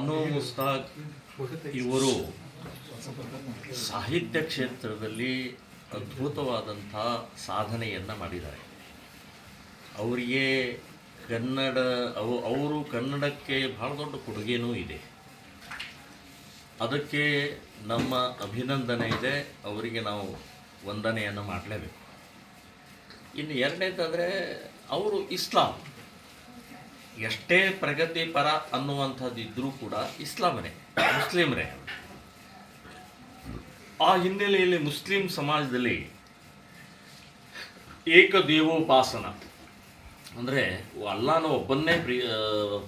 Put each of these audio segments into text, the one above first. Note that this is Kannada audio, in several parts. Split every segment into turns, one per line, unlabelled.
ಬಾನು ಮುಸ್ತಾಕ್ ಇವರು ಸಾಹಿತ್ಯ ಕ್ಷೇತ್ರದಲ್ಲಿ ಅದ್ಭುತವಾದಂಥ ಸಾಧನೆಯನ್ನು ಮಾಡಿದ್ದಾರೆ. ಅವರಿಗೆ ಅವರು ಕನ್ನಡಕ್ಕೆ ಬಹಳ ದೊಡ್ಡ ಕೊಡುಗೆನೂ ಇದೆ. ಅದಕ್ಕೆ ನಮ್ಮ ಅಭಿನಂದನೆ ಇದೆ. ಅವರಿಗೆ ನಾವು ವಂದನೆಯನ್ನು ಮಾಡಲೇಬೇಕು. ಇನ್ನು ಎರಡನೇದಂದರೆ ಅವರು ಇಸ್ಲಾಂ ಎಷ್ಟೇ ಪ್ರಗತಿಪರ ಅನ್ನುವಂಥದ್ದು ಇದ್ದರೂ ಕೂಡ ಇಸ್ಲಾಮರೇ, ಮುಸ್ಲಿಮರೇ. ಆ ಹಿನ್ನೆಲೆಯಲ್ಲಿ ಮುಸ್ಲಿಂ ಸಮಾಜದಲ್ಲಿ ಏಕದೇವೋಪಾಸನ ಅಂದರೆ ಅಲ್ಲಾನ ಒಬ್ಬನ್ನೇ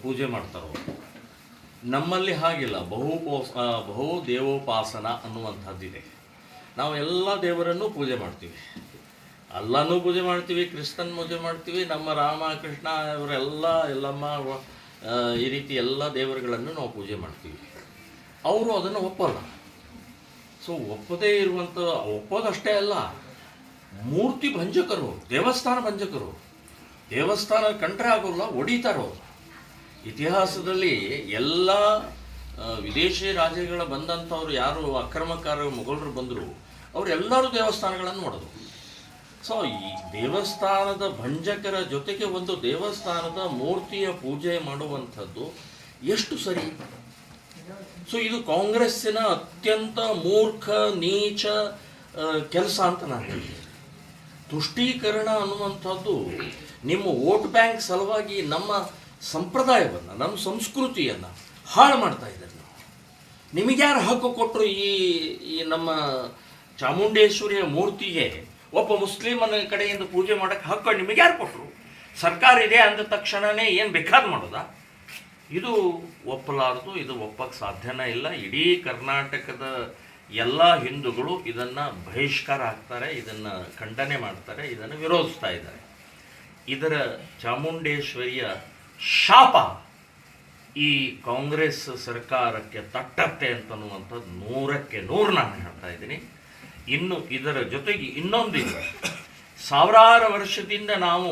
ಪೂಜೆ ಮಾಡ್ತಾರೋ. ನಮ್ಮಲ್ಲಿ ಹಾಗಿಲ್ಲ, ಬಹು ದೇವೋಪಾಸನ ಅನ್ನುವಂಥದ್ದಿದೆ. ನಾವು ಎಲ್ಲ ದೇವರನ್ನೂ ಪೂಜೆ ಮಾಡ್ತೀವಿ. ಅಲ್ಲಾನೂ ಪೂಜೆ ಮಾಡ್ತೀವಿ, ಕ್ರಿಸ್ತನ್ ಪೂಜೆ ಮಾಡ್ತೀವಿ, ನಮ್ಮ ರಾಮ ಕೃಷ್ಣ ಇವರೆಲ್ಲ ಎಲ್ಲಮ್ಮ ಈ ರೀತಿ ಎಲ್ಲ ದೇವರುಗಳನ್ನು ನಾವು ಪೂಜೆ ಮಾಡ್ತೀವಿ. ಅವರು ಅದನ್ನು ಒಪ್ಪಲ್ಲ. ಸೊ ಒಪ್ಪದೇ ಇರುವಂಥ, ಒಪ್ಪೋದಷ್ಟೇ ಅಲ್ಲ, ಮೂರ್ತಿ ಭಂಜಕರು, ದೇವಸ್ಥಾನ ಭಂಜಕರು. ದೇವಸ್ಥಾನ ಕಂಡ್ರೆ ಆಗೋಲ್ಲ, ಹೊಡಿತಾರೋ. ಇತಿಹಾಸದಲ್ಲಿ ಎಲ್ಲ ವಿದೇಶಿ ರಾಜ್ಯಗಳ ಬಂದಂಥವ್ರು ಯಾರು ಅಕ್ರಮಕಾರ ಮೊಘಲರು ಬಂದರು, ಅವರೆಲ್ಲರೂ ದೇವಸ್ಥಾನಗಳನ್ನು ಮಾಡೋದು. ಸೊ ಈ ದೇವಸ್ಥಾನದ ಭಂಜಕರ ಜೊತೆಗೆ ಒಂದು ದೇವಸ್ಥಾನದ ಮೂರ್ತಿಯ ಪೂಜೆ ಮಾಡುವಂಥದ್ದು ಎಷ್ಟು ಸರಿ? ಸೊ ಇದು ಕಾಂಗ್ರೆಸ್ಸಿನ ಅತ್ಯಂತ ಮೂರ್ಖ ನೀಚ ಕೆಲಸ ಅಂತ ನಾನು ಹೇಳ್ತೀನಿ. ತುಷ್ಟೀಕರಣ ಅನ್ನುವಂಥದ್ದು ನಿಮ್ಮ ವೋಟ್ ಬ್ಯಾಂಕ್ ಸಲುವಾಗಿ ನಮ್ಮ ಸಂಪ್ರದಾಯವನ್ನು, ನಮ್ಮ ಸಂಸ್ಕೃತಿಯನ್ನು ಹಾಳು ಮಾಡ್ತಾ ಇದ್ದಾರೆ. ನಿಮಗ್ಯಾರು ಹಕ್ಕು ಕೊಟ್ಟರು ಈ ನಮ್ಮ ಚಾಮುಂಡೇಶ್ವರಿಯ ಮೂರ್ತಿಗೆ ಒಬ್ಬ ಮುಸ್ಲಿಮನ ಕಡೆಯಿಂದ ಪೂಜೆ ಮಾಡೋಕ್ಕೆ ಹಕ್ಕು ನಿಮಗೆ ಯಾರು ಕೊಟ್ಟರು? ಸರ್ಕಾರ ಇದೆ ಅಂದ ತಕ್ಷಣವೇ ಏನು ಬೇಕಾದ್ ಮಾಡೋದಾ? ಇದು ಒಪ್ಪಲಾರದು, ಇದು ಒಪ್ಪಕ್ಕೆ ಸಾಧ್ಯನೇ ಇಲ್ಲ. ಇಡೀ ಕರ್ನಾಟಕದ ಎಲ್ಲ ಹಿಂದೂಗಳು ಇದನ್ನು ಬಹಿಷ್ಕಾರ ಹಾಕ್ತಾರೆ, ಇದನ್ನು ಖಂಡನೆ ಮಾಡ್ತಾರೆ, ಇದನ್ನು ವಿರೋಧಿಸ್ತಾ ಇದ್ದಾರೆ. ಇದರ ಚಾಮುಂಡೇಶ್ವರಿಯ ಶಾಪ ಈ ಕಾಂಗ್ರೆಸ್ ಸರ್ಕಾರಕ್ಕೆ ತಟ್ಟತ್ತೆ ಅಂತನ್ನುವಂಥದ್ದು 100ಕ್ಕೆ 100 ನಾನು ಹೇಳ್ತಾ ಇದ್ದೀನಿ. ಇನ್ನು ಇದರ ಜೊತೆಗೆ ಇನ್ನೊಂದಿದೆ. ಸಾವಿರಾರು ವರ್ಷದಿಂದ ನಾವು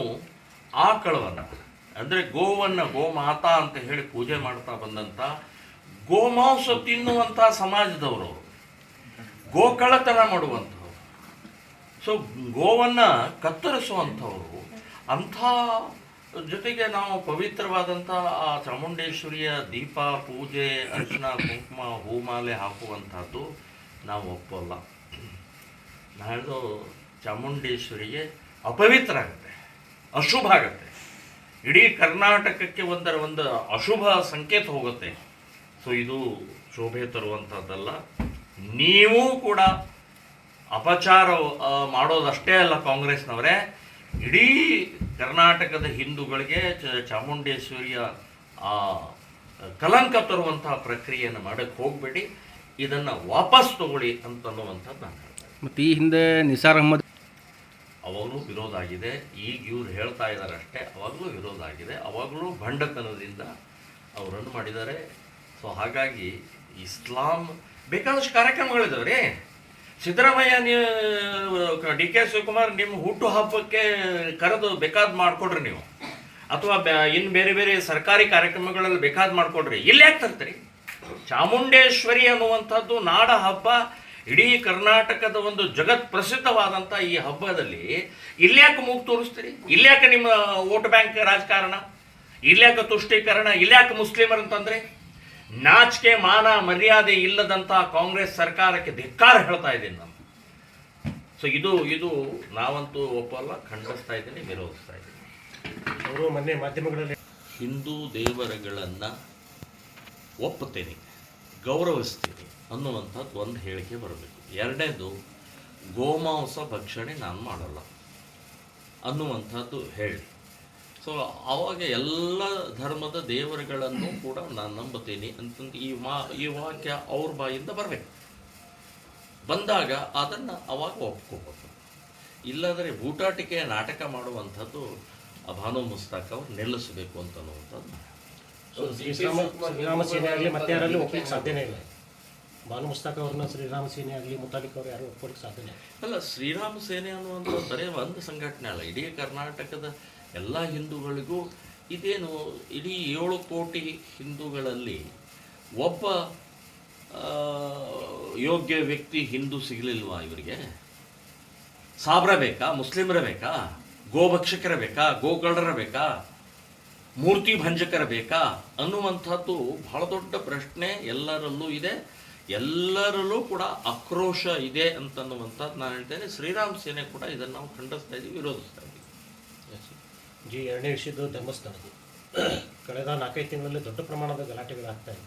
ಆಕಳವನ್ನು ಅಂದರೆ ಗೋವನ್ನು ಗೋಮಾತಾ ಅಂತ ಹೇಳಿ ಪೂಜೆ ಮಾಡ್ತಾ ಬಂದಂಥ, ಗೋಮಾಂಸ ತಿನ್ನುವಂಥ ಸಮಾಜದವರು, ಗೋಕಳತನ ಮಾಡುವಂಥವ್ರು, ಸೊ ಗೋವನ್ನು ಕತ್ತರಿಸುವಂಥವ್ರು, ಅಂಥ ಜೊತೆಗೆ ನಾವು ಪವಿತ್ರವಾದಂಥ ಆ ಚಾಮುಂಡೇಶ್ವರಿಯ ದೀಪ ಪೂಜೆ, ಅರಿಶಿನ ಕುಂಕುಮ ಹೂಮಾಲೆ ಹಾಕುವಂಥದ್ದು ನಾವು ಒಪ್ಪಲ್ಲ. ನಾಳೆ ಚಾಮುಂಡೇಶ್ವರಿಗೆ ಅಪವಿತ್ರ ಆಗುತ್ತೆ, ಅಶುಭ ಆಗುತ್ತೆ, ಇಡೀ ಕರ್ನಾಟಕಕ್ಕೆ ಒಂದು ಅಶುಭ ಸಂಕೇತ ಹೋಗುತ್ತೆ. ಸೊ ಇದು ಶೋಭೆ ತರುವಂಥದ್ದಲ್ಲ. ನೀವು ಕೂಡ ಅಪಚಾರ ಮಾಡೋದಷ್ಟೇ ಅಲ್ಲ ಕಾಂಗ್ರೆಸ್ನವರೇ, ಇಡೀ ಕರ್ನಾಟಕದ ಹಿಂದೂಗಳಿಗೆ ಚಾಮುಂಡೇಶ್ವರಿಯ ಕಲಂಕ ತರುವಂತಹ ಪ್ರಕ್ರಿಯೆಯನ್ನು ಮಾಡೋಕ್ಕೆ ಹೋಗಬೇಡಿ, ಇದನ್ನು ವಾಪಸ್ ತಗೊಳ್ಳಿ ಅಂತನ್ನುವಂಥದ್ದು ನಾನು ಹೇಳ್ತೇನೆ.
ಮತ್ತು ಈ ಹಿಂದೆ ನಿಸಾರ್ ಅಹಮದ್
ಅವಾಗಲೂ ವಿರೋಧ ಆಗಿದೆ. ಈಗ ಇವ್ರು ಹೇಳ್ತಾ ಇದ್ದಾರೆ ಅಷ್ಟೇ, ಅವಾಗಲೂ ವಿರೋಧ ಆಗಿದೆ. ಅವಾಗಲೂ ಭಂಡತನದಿಂದ ಅವರನ್ನು ಮಾಡಿದ್ದಾರೆ. ಸೊ ಹಾಗಾಗಿ ಇಸ್ಲಾಂ ಬೇಕಾದಷ್ಟು ಕಾರ್ಯಕ್ರಮಗಳಿದ್ದಾವೆ ರೀ. ಸಿದ್ದರಾಮಯ್ಯ, ನೀವು ಡಿ ಕೆ ಶಿವಕುಮಾರ್ ನಿಮ್ಮ ಹುಟ್ಟು ಹಬ್ಬಕ್ಕೆ ಕರೆದು ಬೇಕಾದ ಮಾಡಿಕೊಡ್ರಿ ನೀವು, ಅಥವಾ ಇನ್ನು ಬೇರೆ ಬೇರೆ ಸರ್ಕಾರಿ ಕಾರ್ಯಕ್ರಮಗಳಲ್ಲಿ ಬೇಕಾದ ಮಾಡಿಕೊಡ್ರಿ. ಇಲ್ಲಿ ಯಾಕೆ ತರ್ತೀರಿ? ಚಾಮುಂಡೇಶ್ವರಿ ಅನ್ನುವಂಥದ್ದು ನಾಡ ಹಬ್ಬ, ಇಡೀ ಕರ್ನಾಟಕದ ಒಂದು ಜಗತ್ ಪ್ರಸಿದ್ಧವಾದಂಥ ಈ ಹಬ್ಬದಲ್ಲಿ ಇಲ್ಯಾಕೆ ಮೂಗು ತೋರಿಸ್ತೀರಿ? ಇಲ್ಯಾಕೆ ನಿಮ್ಮ ವೋಟ್ ಬ್ಯಾಂಕ್ ರಾಜಕಾರಣ? ಇಲ್ಯಾಕೆ ತುಷ್ಟೀಕರಣ? ಇಲ್ಯಾಕೆ ಮುಸ್ಲಿಮರ್ ಅಂತಂದರೆ? ನಾಚಿಕೆ ಮಾನ ಮರ್ಯಾದೆ ಇಲ್ಲದಂಥ ಕಾಂಗ್ರೆಸ್ ಸರ್ಕಾರಕ್ಕೆ ಧಿಕ್ಕಾರ ಹೇಳ್ತಾ ಇದ್ದೀನಿ ನಾನು. ಸೊ ಇದು ನಾವಂತೂ ಒಪ್ಪಲ್ಲ, ಖಂಡಿಸ್ತಾ ಇದ್ದೀನಿ, ವಿರೋಧಿಸ್ತಾ ಇದ್ದೀನಿ.
ಅವರು ಮೊನ್ನೆ ಮಾಧ್ಯಮಗಳಲ್ಲಿ
ಹಿಂದೂ ದೇವರುಗಳನ್ನು ಒಪ್ಪುತ್ತೇನೆ, ಗೌರವಿಸ್ತೀನಿ ಅನ್ನುವಂಥದ್ದು ಒಂದು ಹೇಳಿಕೆ ಬರಬೇಕು. ಎರಡನೇದು, ಗೋಮಾಂಸ ಭಕ್ಷಣೆ ನಾನು ಮಾಡಲ್ಲ ಅನ್ನುವಂಥದ್ದು ಹೇಳಿ. ಸೊ ಆವಾಗ ಎಲ್ಲ ಧರ್ಮದ ದೇವರುಗಳನ್ನು ಕೂಡ ನಾನು ನಂಬುತ್ತೀನಿ ಅಂತಂದು ಈ ವಾಕ್ಯ ಅವ್ರ ಬಾಯಿಂದ ಬರಬೇಕು. ಬಂದಾಗ ಅದನ್ನು ಅವಾಗ ಒಪ್ಕೋಬೇಕು. ಇಲ್ಲಾಂದರೆ ಬೂಟಾಟಿಕೆ ನಾಟಕ ಮಾಡುವಂಥದ್ದು ಭಾನು ಮುಸ್ತಾಕ್ ಅವ್ರು ನಿಲ್ಲಿಸಬೇಕು ಅಂತನ್ನುವಂಥದ್ದು.
ಶ್ರೀರಾಮ ಸೇನೆ ಆಗಲಿ ಮತ್ತೆ ಯಾರಲ್ಲಿ ಒಪ್ಪಲಿಕ್ಕೆ ಸಾಧ್ಯನೇ ಇಲ್ಲ. ಭಾನು ಮುಸ್ತಾಕ್ ಅವ್ರನ್ನ ಶ್ರೀರಾಮ ಸೇನೆ ಆಗಲಿ ಮುತಾಲಿಕ್ ಅವರು ಯಾರು ಒಪ್ಪಲಿಕ್ಕೆ ಸಾಧ್ಯನೇ
ಅಲ್ಲ. ಶ್ರೀರಾಮ ಸೇನೆ ಅನ್ನುವಂಥ ಬರೀ ಒಂದು ಸಂಘಟನೆ ಅಲ್ಲ, ಇಡೀ ಕರ್ನಾಟಕದ ಎಲ್ಲ ಹಿಂದೂಗಳಿಗೂ ಇದೇನು, ಇಡೀ 7 ಕೋಟಿ ಹಿಂದೂಗಳಲ್ಲಿ ಒಬ್ಬ ಯೋಗ್ಯ ವ್ಯಕ್ತಿ ಹಿಂದೂ ಸಿಗಲಿಲ್ವಾ ಇವರಿಗೆ? ಸಾಬ್ರ ಬೇಕಾ? ಮುಸ್ಲಿಮರ ಬೇಕಾ? ಗೋಭಕ್ಷಕರ ಬೇಕಾ? ಗೋಕಳ್ಳರ ಬೇಕಾ? ಮೂರ್ತಿ ಭಂಜಕರ ಬೇಕಾ ಅನ್ನುವಂಥದ್ದು ಬಹಳ ದೊಡ್ಡ ಪ್ರಶ್ನೆ ಎಲ್ಲರಲ್ಲೂ ಇದೆ. ಎಲ್ಲರಲ್ಲೂ ಕೂಡ ಆಕ್ರೋಶ ಇದೆ ಅಂತನ್ನುವಂಥದ್ದು ನಾನು ಹೇಳ್ತೇನೆ. ಶ್ರೀರಾಮ್ ಸೇನೆ ಕೂಡ ಇದನ್ನು ನಾವು ಖಂಡಿಸ್ತಾ ಇದ್ದೀವಿ, ವಿರೋಧಿಸ್ತಾ ಇದ್ದೀವಿ.
ಜಿ, ಎರಡನೇ ವಿಷಯದ್ದು ಧರ್ಮಸ್ಥಳದ್ದು. ಕಳೆದ 4-5 ತಿಂಗಳಲ್ಲಿ ದೊಡ್ಡ ಪ್ರಮಾಣದ ಗಲಾಟೆಗಳಾಗ್ತಾ ಇದೆ.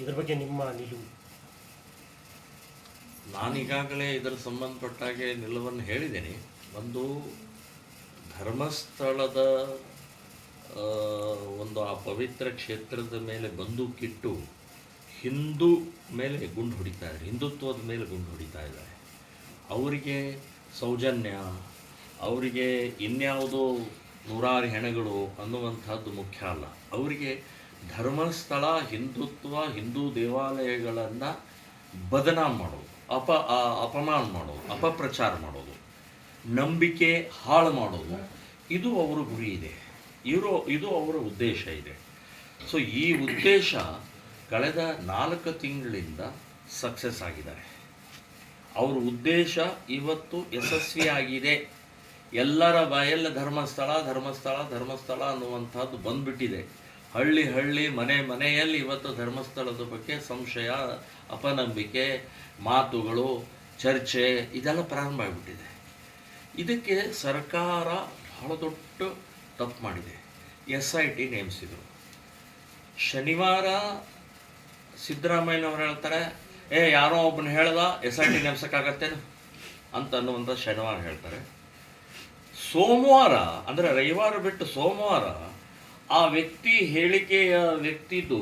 ಇದ್ರ ಬಗ್ಗೆ ನಿಮ್ಮ ನಿಲುವು?
ನಾನೀಗಾಗಲೇ ಇದರ ಸಂಬಂಧಪಟ್ಟಾಗೆ ನಿಲುವನ್ನು ಹೇಳಿದ್ದೇನೆ. ಒಂದು ಧರ್ಮಸ್ಥಳದ ಒಂದು ಆ ಪವಿತ್ರ ಕ್ಷೇತ್ರದ ಮೇಲೆ ಬಂದೂಕಿಟ್ಟು ಹಿಂದೂ ಮೇಲೆ ಗುಂಡು ಹೊಡಿತಾ ಇದ್ದಾರೆ, ಹಿಂದುತ್ವದ ಮೇಲೆ ಗುಂಡು ಹೊಡಿತಾ ಇದ್ದಾರೆ. ಅವರಿಗೆ ಸೌಜನ್ಯ, ಅವರಿಗೆ ಇನ್ಯಾವುದೋ ನೂರಾರು ಹೆಣಗಳು ಅನ್ನುವಂಥದ್ದು ಮುಖ್ಯ ಅಲ್ಲ. ಅವರಿಗೆ ಧರ್ಮಸ್ಥಳ, ಹಿಂದುತ್ವ, ಹಿಂದೂ ದೇವಾಲಯಗಳನ್ನು ಬದನಾಮ್ ಮಾಡೋದು, ಅಪಮಾನ ಮಾಡೋದು, ಅಪಪ್ರಚಾರ ಮಾಡೋದು, ನಂಬಿಕೆ ಹಾಳು ಮಾಡೋದು, ಇದು ಅವರ ಗುರಿ ಇದೆ, ಇದು ಅವರ ಉದ್ದೇಶ ಇದೆ. ಸೊ ಈ ಉದ್ದೇಶ ಕಳೆದ 4 ತಿಂಗಳಿಂದ ಸಕ್ಸಸ್ ಆಗಿದ್ದಾರೆ. ಅವ್ರ ಉದ್ದೇಶ ಇವತ್ತು ಯಶಸ್ವಿಯಾಗಿದೆ. ಎಲ್ಲರ ಬಾಯಲ್ಲಿ ಧರ್ಮಸ್ಥಳ ಧರ್ಮಸ್ಥಳ ಧರ್ಮಸ್ಥಳ ಅನ್ನುವಂಥದ್ದು ಬಂದ್ಬಿಟ್ಟಿದೆ. ಹಳ್ಳಿ ಮನೆಯಲ್ಲಿ ಇವತ್ತು ಧರ್ಮಸ್ಥಳದ ಬಗ್ಗೆ ಸಂಶಯ, ಅಪನಂಬಿಕೆ, ಮಾತುಗಳು, ಚರ್ಚೆ ಇದೆಲ್ಲ ಪ್ರಾರಂಭ ಆಗಿಬಿಟ್ಟಿದೆ. ಇದಕ್ಕೆ ಸರ್ಕಾರ ಬಹಳ ದೊಡ್ಡ ತಪ್ಪು ಮಾಡಿದೆ. SIT ನೇಮಿಸಿದರು. ಶನಿವಾರ ಸಿದ್ದರಾಮಯ್ಯನವ್ರು ಹೇಳ್ತಾರೆ, ಯಾರೋ ಒಬ್ಬನ ಹೇಳ್ದ SIT ನೇಮಿಸೋಕ್ಕಾಗತ್ತೇನು ಅಂತ ಅನ್ನುವಂಥ ಶನಿವಾರ ಹೇಳ್ತಾರೆ. ಸೋಮವಾರ ಅಂದರೆ ರವಿವಾರ ಬಿಟ್ಟು ಸೋಮವಾರ ಆ ವ್ಯಕ್ತಿ ಹೇಳಿಕೆಯ ವ್ಯಕ್ತಿದು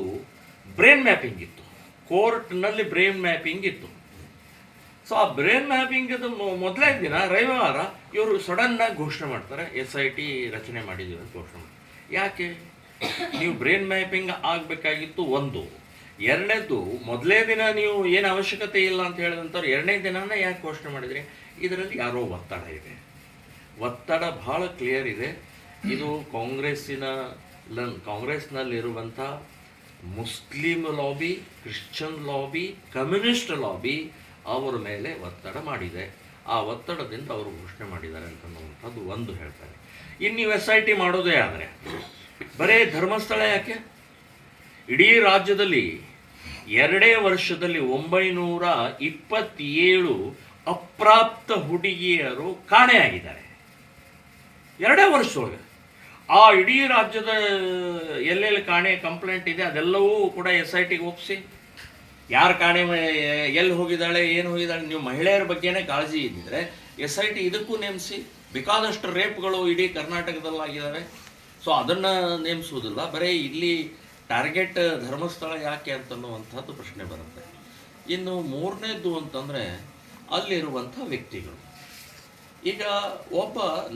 ಬ್ರೈನ್ ಮ್ಯಾಪಿಂಗ್ ಇತ್ತು, ಕೋರ್ಟ್ನಲ್ಲಿ ಬ್ರೈನ್ ಮ್ಯಾಪಿಂಗ್ ಇತ್ತು. ಸೊ ಆ ಬ್ರೈನ್ ಮ್ಯಾಪಿಂಗದು ಮೊದಲನೇ ದಿನ ರವಿವಾರ ಇವರು ಸಡನ್ನಾಗಿ ಘೋಷಣೆ ಮಾಡ್ತಾರೆ, SIT ರಚನೆ ಮಾಡಿದ್ದೀವಿ ಅಂತ ಘೋಷಣೆ ಮಾಡ್ತಾರೆ. ಯಾಕೆ? ನೀವು ಬ್ರೈನ್ ಮ್ಯಾಪಿಂಗ್ ಆಗಬೇಕಾಗಿತ್ತು ಒಂದು. ಎರಡನೇದು, ಮೊದಲೇ ದಿನ ನೀವು ಏನು ಅವಶ್ಯಕತೆ ಇಲ್ಲ ಅಂತ ಹೇಳಿದಂಥವ್ರು ಎರಡನೇ ದಿನನೇ ಯಾಕೆ ಘೋಷಣೆ ಮಾಡಿದ್ರಿ? ಇದರಲ್ಲಿ ಯಾರೋ ಒತ್ತಡ ಇದೆ, ಒತ್ತಡ ಭಾಳ ಕ್ಲಿಯರ್ ಇದೆ. ಇದು ಕಾಂಗ್ರೆಸ್ನಲ್ಲಿರುವಂಥ Muslim lobby, Christian lobby, communist lobby ಅವರ ಮೇಲೆ ಒತ್ತಡ ಮಾಡಿದೆ. ಆ ಒತ್ತಡದಿಂದ ಅವರು ಘೋಷಣೆ ಮಾಡಿದ್ದಾರೆ ಅಂತನ್ನುವಂಥದ್ದು ಒಂದು ಹೇಳ್ತಾರೆ. ಇನ್ನು ನೀವು SIT ಮಾಡೋದೇ ಆದರೆ ಬರೀ ಧರ್ಮಸ್ಥಳ ಯಾಕೆ? ಇಡೀ ರಾಜ್ಯದಲ್ಲಿ 2 ವರ್ಷದಲ್ಲಿ 927 ಅಪ್ರಾಪ್ತ ಹುಡುಗಿಯರು ಕಾಣೆಯಾಗಿದ್ದಾರೆ 2 ವರ್ಷದೊಳಗೆ. ಆ ಇಡೀ ರಾಜ್ಯದ ಎಲ್ಲೆಲ್ಲಿ ಕಾಣೆ ಕಂಪ್ಲೇಂಟ್ ಇದೆ ಅದೆಲ್ಲವೂ ಕೂಡ SITಗೆ ಒಪ್ಪಿಸಿ, ಯಾರು ಕಾಣೆ ಎಲ್ಲಿ ಹೋಗಿದ್ದಾಳೆ, ಏನು ಹೋಗಿದ್ದಾಳೆ, ನೀವು ಮಹಿಳೆಯರ ಬಗ್ಗೆನೇ ಕಾಳಜಿ ಇದ್ದಿದ್ರೆ SIT ಇದಕ್ಕೂ ನೇಮಿಸಿ. ಬೇಕಾದಷ್ಟು ರೇಪ್ಗಳು ಇಡೀ ಕರ್ನಾಟಕದಲ್ಲಾಗಿದ್ದಾವೆ. ಸೊ ಅದನ್ನು ನೇಮಿಸುವುದಿಲ್ಲ, ಬರೀ ಇಲ್ಲಿ ಟಾರ್ಗೆಟ್ ಧರ್ಮಸ್ಥಳ ಯಾಕೆ ಅಂತನ್ನುವಂಥದ್ದು ಪ್ರಶ್ನೆ ಬರುತ್ತೆ. ಇನ್ನು ಮೂರನೇದು ಅಂತಂದರೆ ಅಲ್ಲಿರುವಂಥ ವ್ಯಕ್ತಿಗಳು. ಈಗ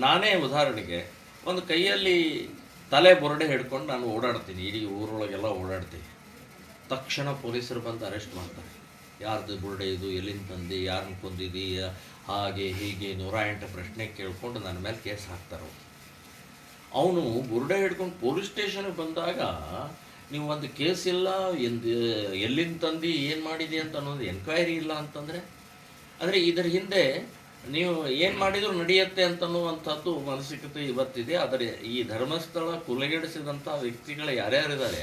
ನಾನೇ ಉದಾಹರಣೆಗೆ ಒಂದು ಕೈಯಲ್ಲಿ ತಲೆ ಬೊರಡೆ ಹಿಡ್ಕೊಂಡು ನಾನು ಓಡಾಡ್ತೀನಿ, ಇಡೀ ಊರೊಳಗೆಲ್ಲ ಓಡಾಡ್ತೀನಿ. ತಕ್ಷಣ ಪೊಲೀಸರು ಬಂದು ಅರೆಸ್ಟ್ ಮಾಡ್ತಾರೆ. ಯಾರ್ದು ಬುರುಡೆ ಇದು, ಎಲ್ಲಿಂದ ತಂದು, ಯಾರನ್ನ ಕೊಂದಿದ್ದೀಯ, ಹಾಗೆ ಹೀಗೆ 108 ಪ್ರಶ್ನೆ ಕೇಳ್ಕೊಂಡು ನನ್ನ ಮೇಲೆ ಕೇಸ್ ಹಾಕ್ತಾರೆ. ಅವನು ಬುರುಡೆ ಹಿಡ್ಕೊಂಡು ಪೊಲೀಸ್ ಸ್ಟೇಷನ್ಗೆ ಬಂದಾಗ ನೀವು ಒಂದು ಕೇಸ್ ಇಲ್ಲ, ಎಲ್ಲಿಂದ ತಂದು ಏನು ಮಾಡಿದೆ ಅಂತ ಅನ್ನೋದು ಎನ್ಕ್ವೈರಿ ಇಲ್ಲ ಅಂತಂದರೆ, ಅಂದರೆ ಇದರ ಹಿಂದೆ ನೀವು ಏನು ಮಾಡಿದರೂ ನಡೆಯುತ್ತೆ ಅಂತನ್ನುವಂಥದ್ದು ಮಾನಸಿಕತೆ ಇವತ್ತಿದೆ. ಆದರೆ ಈ ಧರ್ಮಸ್ಥಳ ಕೊಲೆಗೆಡಿಸಿದಂಥ ವ್ಯಕ್ತಿಗಳು ಯಾರ್ಯಾರಿದ್ದಾರೆ,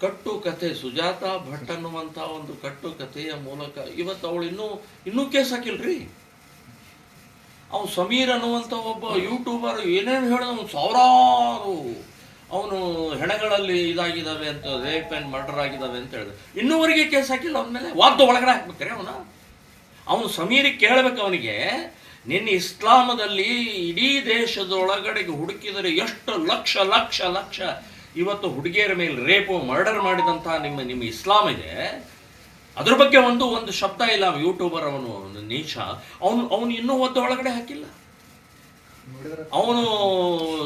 ಕಟ್ಟು ಕಥೆ, ಸುಜಾತ ಭಟ್ ಅನ್ನುವಂಥ ಒಂದು ಕಟ್ಟು ಕಥೆಯ ಮೂಲಕ ಇವತ್ತು ಅವಳು ಇನ್ನೂ ಕೇಸ್ ಹಾಕಿಲ್ರಿ. ಅವನು ಸಮೀರ್ ಅನ್ನುವಂಥ ಒಬ್ಬ ಯೂಟ್ಯೂಬರ್ ಏನೇನು ಹೇಳಿದ, ಸಾವಿರಾರು ಅವನು ಹೆಣಗಳಲ್ಲಿ ಇದಾಗಿದ್ದಾವೆ ಅಂತ, ರೇಪ್ ಆ್ಯಂಡ್ ಮರ್ಡರ್ ಆಗಿದ್ದಾವೆ ಅಂತ ಹೇಳಿದೆ. ಇನ್ನೂವರೆಗೆ ಕೇಸ್ ಹಾಕಿಲ್ಲ ಅವನ ಮೇಲೆ. ವಾದ್ದು ಒಳಗಡೆ ಹಾಕ್ಬೇಕ್ರೆ ಅವನು ಸಮೀರಿಗೆ ಕೇಳಬೇಕು, ಅವನಿಗೆ ನಿನ್ನ ಇಸ್ಲಾಮದಲ್ಲಿ ಇಡೀ ದೇಶದೊಳಗಡೆಗೆ ಹುಡುಕಿದರೆ ಎಷ್ಟು ಲಕ್ಷ ಲಕ್ಷ ಲಕ್ಷ ಇವತ್ತು ಹುಡುಗಿಯರ ಮೇಲೆ ರೇಪು ಮರ್ಡರ್ ಮಾಡಿದಂಥ ನಿಮ್ಮ ಇಸ್ಲಾಂ ಇದೆ, ಅದ್ರ ಬಗ್ಗೆ ಒಂದು ಶಬ್ದ ಇಲ್ಲ. ಯೂಟ್ಯೂಬರ್ ಅವನು ನೀಚ, ಅವನು ಇನ್ನೂ ಒಳಗಡೆ ಹಾಕಿಲ್ಲ. ಅವನು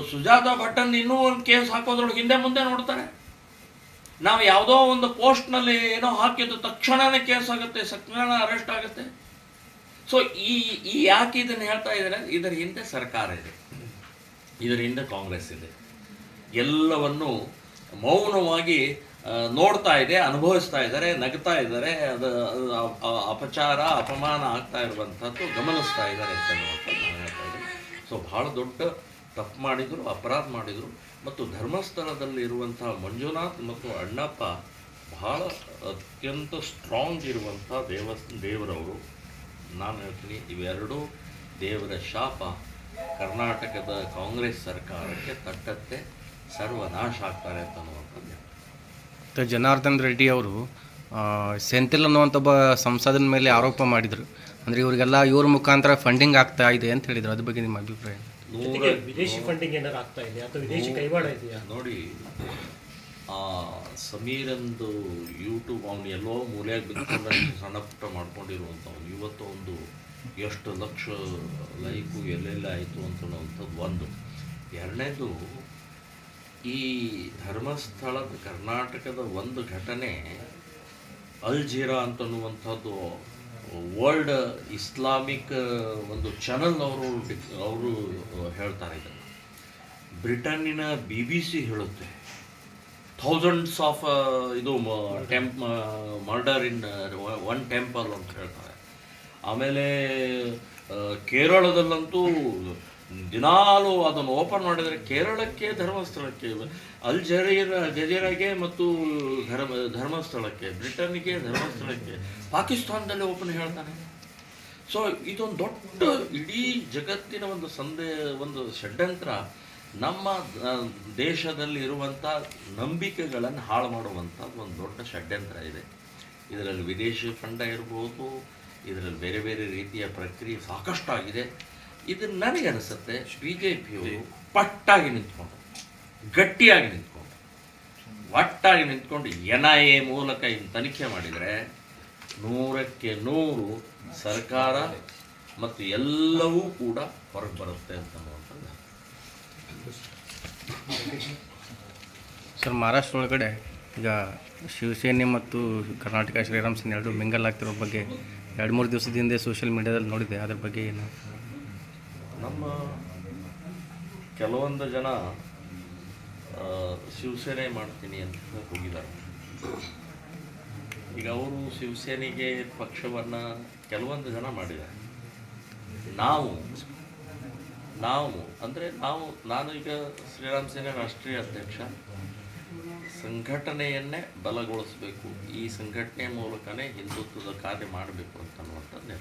ಸುಜಾತ ಭಟ್ಟನ್ ಇನ್ನೂ ಒಂದು ಕೇಸ್ ಹಾಕೋದ್ರೊಳಗೆ ಹಿಂದೆ ಮುಂದೆ ನೋಡ್ತಾರೆ. ನಾವು ಯಾವುದೋ ಒಂದು ಪೋಸ್ಟ್ನಲ್ಲಿ ಏನೋ ಹಾಕಿದ್ದು ತಕ್ಷಣವೇ ಕೇಸ್ ಆಗುತ್ತೆ, ತಕ್ಷಣ ಅರೆಸ್ಟ್ ಆಗುತ್ತೆ. ಸೊ ಈ ಯಾಕೆ ಇದನ್ನು ಹೇಳ್ತಾ ಇದ್ದಾರೆ? ಇದರ ಹಿಂದೆ ಸರ್ಕಾರ ಇದೆ, ಇದರ ಹಿಂದೆ ಕಾಂಗ್ರೆಸ್ ಇದೆ. ಎಲ್ಲವನ್ನು ಮೌನವಾಗಿ ನೋಡ್ತಾ ಇದೆ, ಅನುಭವಿಸ್ತಾ ಇದ್ದಾರೆ, ನಗ್ತಾ ಇದ್ದಾರೆ, ಅದು ಅಪಚಾರ ಅಪಮಾನ ಆಗ್ತಾ ಇರುವಂಥದ್ದು ಗಮನಿಸ್ತಾ ಇದ್ದಾರೆ ಅಂತ ನಾನು ಹೇಳ್ತಾ ಇದ್ದೀನಿ. ಸೊ ಭಾಳ ದೊಡ್ಡ ತಪ್ಪು ಮಾಡಿದರು, ಅಪರಾಧ ಮಾಡಿದರು. ಮತ್ತು ಧರ್ಮಸ್ಥಳದಲ್ಲಿ ಇರುವಂಥ ಮಂಜುನಾಥ್ ಮತ್ತು ಅಣ್ಣಪ್ಪ ಭಾಳ ಅತ್ಯಂತ ಸ್ಟ್ರಾಂಗ್ ಇರುವಂಥ ದೇವರವರು. ನಾನು ಹೇಳ್ತೀನಿ, ಇವೆರಡೂ ದೇವರ ಶಾಪ ಕರ್ನಾಟಕದ ಕಾಂಗ್ರೆಸ್ ಸರ್ಕಾರಕ್ಕೆ ತಟ್ಟತ್ತೆ, ಸರ್ವನಾಶ ಆಗ್ತಾರೆ ಅಂತ ಅನ್ನುವಂಥದ್ದು.
ಜನಾರ್ದನ್ ರೆಡ್ಡಿ ಅವರು ಸೆಂಥಿಲ್ ಅನ್ನುವಂಥ ಒಬ್ಬ ಸಂಸದನ ಮೇಲೆ ಆರೋಪ ಮಾಡಿದರು. ಅಂದರೆ ಇವರಿಗೆಲ್ಲ ಇವ್ರ ಮುಖಾಂತರ ಫಂಡಿಂಗ್ ಆಗ್ತಾ ಇದೆ ಅಂತ ಹೇಳಿದರು. ಅದ್ರ ಬಗ್ಗೆ ನಿಮ್ಮ ಅಭಿಪ್ರಾಯ?
ವಿದೇಶಿ ಫಂಡಿಂಗ್ ಏನಾರು ಆಗ್ತಾ ಇದೆ ಅಥವಾ ವಿದೇಶಿ ಕೈವಾಡ ಇದೆಯಾ?
ನೋಡಿ, ಸಮೀರಂದು ಯೂಟ್ಯೂಬ್ ಅವನು ಎಲ್ಲೋ ಮೂಲೆಯಾಗಿ ಬಿದ್ದುಕೊಂಡು ಸಣ್ಣ ಪುಟ್ಟ ಮಾಡ್ಕೊಂಡಿರುವಂಥವ್ನು ಇವತ್ತು ಒಂದು ಎಷ್ಟು ಲಕ್ಷ ಲೈಕು ಎಲ್ಲೆಲ್ಲ ಆಯಿತು ಅಂತನ್ನುವಂಥದ್ದು ಒಂದು. ಎರಡನೇದು, ಈ ಧರ್ಮಸ್ಥಳದ ಕರ್ನಾಟಕದ ಒಂದು ಘಟನೆ ಅಲ್ ಜೀರಾ ಅಂತನ್ನುವಂಥದ್ದು ವರ್ಲ್ಡ್ ಇಸ್ಲಾಮಿಕ್ ಒಂದು ಚಾನಲ್ ಅವರು ಹೇಳ್ತಾರೆ. ಇದನ್ನು ಬ್ರಿಟನ್ನಿನ BBC ಹೇಳುತ್ತೆ. ಥೌಸಂಡ್ಸ್ ಆಫ್ ಇದು ಮರ್ಡರ್ ಇನ್ ಒನ್ ಟೆಂಪಲ್ ಅಂತ ಹೇಳ್ತಾರೆ. ಆಮೇಲೆ ಕೇರಳದಲ್ಲಂತೂ ದಿನಾಲು ಅದನ್ನು ಓಪನ್ ಮಾಡಿದರೆ ಕೇರಳಕ್ಕೆ, ಧರ್ಮಸ್ಥಳಕ್ಕೆ, ಅಲ್ ಜಜೀರಾಗೆ ಮತ್ತು ಧರ್ಮಸ್ಥಳಕ್ಕೆ, ಬ್ರಿಟನ್ನಿಗೆ, ಧರ್ಮಸ್ಥಳಕ್ಕೆ, ಪಾಕಿಸ್ತಾನದಲ್ಲಿ ಓಪನ್ ಹೇಳ್ತಾನೆ. ಸೊ ಇದೊಂದು ದೊಡ್ಡ ಇಡೀ ಜಗತ್ತಿನ ಒಂದು ಷಡ್ಯಂತ್ರ, ನಮ್ಮ ದೇಶದಲ್ಲಿ ಇರುವಂಥ ನಂಬಿಕೆಗಳನ್ನು ಹಾಳು ಮಾಡುವಂಥದ್ದು ಒಂದು ದೊಡ್ಡ ಷಡ್ಯಂತ್ರ ಇದೆ. ಇದರಲ್ಲಿ ವಿದೇಶಿ ಫಂಡ ಇರ್ಬೋದು, ಇದರಲ್ಲಿ ಬೇರೆ ಬೇರೆ ರೀತಿಯ ಪ್ರಕ್ರಿಯೆ ಸಾಕಷ್ಟಾಗಿದೆ. ಇದು ನನಗೆ ಅನಿಸುತ್ತೆ BJPಯವರು ಪಟ್ಟಾಗಿ ನಿಂತ್ಕೊಂಡು, ಗಟ್ಟಿಯಾಗಿ ನಿಂತ್ಕೊಂಡು, ಒಟ್ಟಾಗಿ ನಿಂತ್ಕೊಂಡು NIA ಮೂಲಕ ಇನ್ನು ತನಿಖೆ ಮಾಡಿದರೆ 100ಕ್ಕೆ 100 ಸರ್ಕಾರ ಮತ್ತು ಎಲ್ಲವೂ ಕೂಡ ಹೊರಗೆ ಬರುತ್ತೆ ಅಂತ ಅನ್ನುವಂಥದ್ದು.
ಸರ್, ಮಹಾರಾಷ್ಟ್ರ ಒಳಗಡೆ ಈಗ ಶಿವಸೇನೆ ಮತ್ತು ಕರ್ನಾಟಕ ಶ್ರೀರಾಮ್ ಸೇನೆ ಎರಡು ಮಿಂಗಲ್ ಆಗ್ತಿರೋ ಬಗ್ಗೆ 2-3 ದಿವಸದ ಹಿಂದೆ ಸೋಷಿಯಲ್ ಮೀಡಿಯಾದಲ್ಲಿ ನೋಡಿದೆ. ಅದ್ರ ಬಗ್ಗೆ ಏನು?
ನಮ್ಮ ಕೆಲವೊಂದು ಜನ ಶಿವಸೇನೆ ಮಾಡ್ತೀನಿ ಅಂತ ಹೋಗಿದ್ದಾರೆ. ಈಗ ಅವರು ಶಿವಸೇನೆಗೆ ಪಕ್ಷವನ್ನು ಕೆಲವೊಂದು ಜನ ಮಾಡಿದ್ದಾರೆ. ನಾನು ಈಗ ಶ್ರೀರಾಮ್ ಸೇನೆ ರಾಷ್ಟ್ರೀಯ ಅಧ್ಯಕ್ಷ. ಸಂಘಟನೆಯನ್ನೇ ಬಲಗೊಳಿಸಬೇಕು, ಈ ಸಂಘಟನೆ ಮೂಲಕನೇ ಹಿಂದುತ್ವದ ಕಾರ್ಯ ಮಾಡಬೇಕು ಅಂತನ್ನುವಂಥದ್ದು